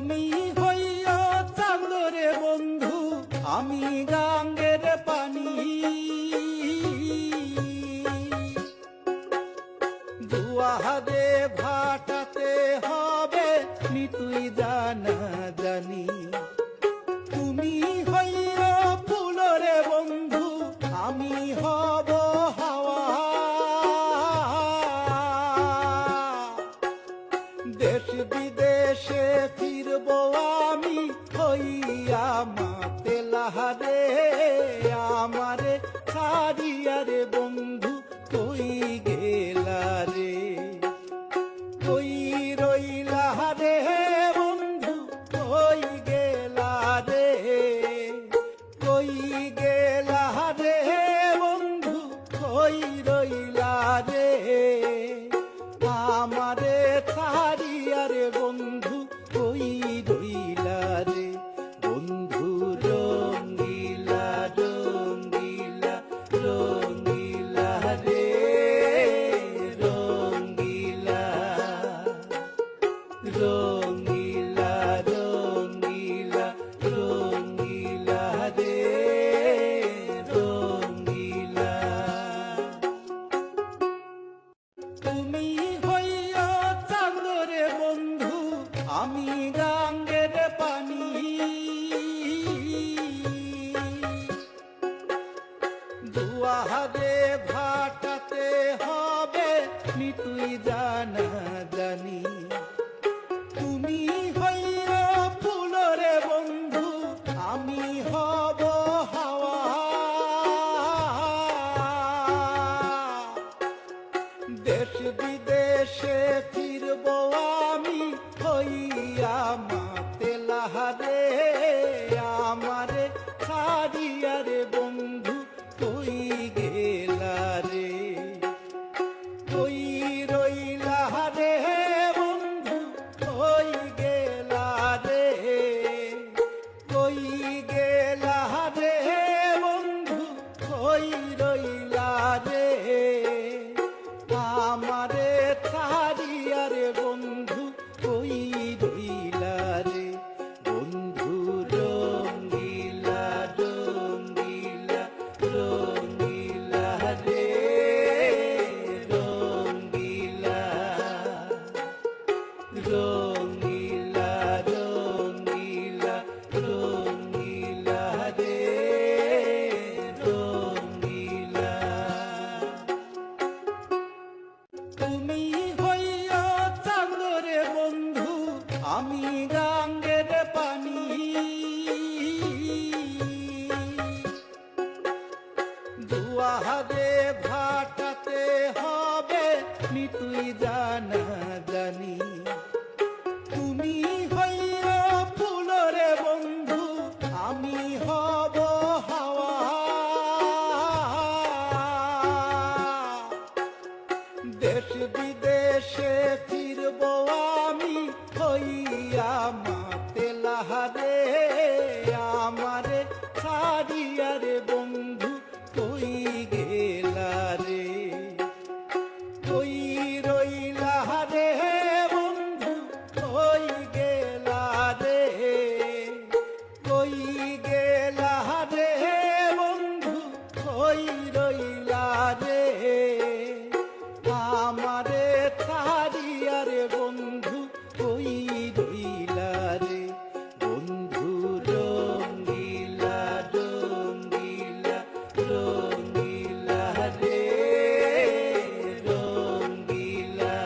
তুমি হইয়া চাঁদরে বন্ধু, আমি গাঙ্গের পানি। দুয়ারে ভাটাতে হবে নিতুই জানা জানি। তুমি হইয়া ফুলরে বন্ধু, আমি হব হাওয়া। দেশ বিদেশে ফিরব আমি হইয়া মাতেলাহারে। আমারে ছাড়িয়া রে বন্ধু কই গেলা রে, কই রইলা রে বন্ধু কই গেলা রে, কই গেলা রে বন্ধু কই রইলা রে। আমারে ছাড়িয়া রে বন্ধু কই রইলা রে। বন্ধু রঙ্গিলা রঙ্গিলা রঙ্গিলা রে, রঙ্গিলা রঙ্গিলা রঙ্গিলা রঙ্গিলা রে, রঙ্গিলা। তুমি হইয়া চাঁদরে বন্ধু, আমি গাঙ্গের পানি। দুয়ারে ভাটাতে হবে নিতুই জানা জানি। তুমি হইয়া ফুলরে বন্ধু, আমি হব হাওয়া। দেশ বিদেশে ফিরব আমি হইয়া মাতেলাহারে। আমারে ছাড়িয়া রে বন্ধু কই গেলা রে, কই রইলা রে বন্ধু কই গেলা রে, কই গেলা রে বন্ধু কই রইলা রে। আমারে ছাড়িয়া রে বন্ধু কই রইলা রে। বন্ধু রঙ্গিলা রঙ্গিলা রঙ্গিলা রে, রঙ্গিলা রঙ্গিলা রঙ্গিলা রঙ্গিলা রে, রঙ্গিলা। তুমি হইয়া চাঁদরে বন্ধু, আমি গাঙ্গের পানি। দুয়ারে ভাটাতে হবে নিতুই জানা জানি। তুমি হইয়া ফুলরে বন্ধু, আমি হব হাওয়া। দেশ বিদেশে ফিরব আমি হইয়া মাতেলাহারে। আমারে ছাড়িয়া রে বন্ধু কই গেলা রে, কই রইলা রে বন্ধু কই গেলা রে, কই গেলা রে বন্ধু কই রইলা রে। আমারে ছাড়িয়া রে বন্ধু কই রইলা রে। বন্ধু রঙ্গিলা রঙ্গিলা রঙ্গিলা রে, রঙ্গিলা।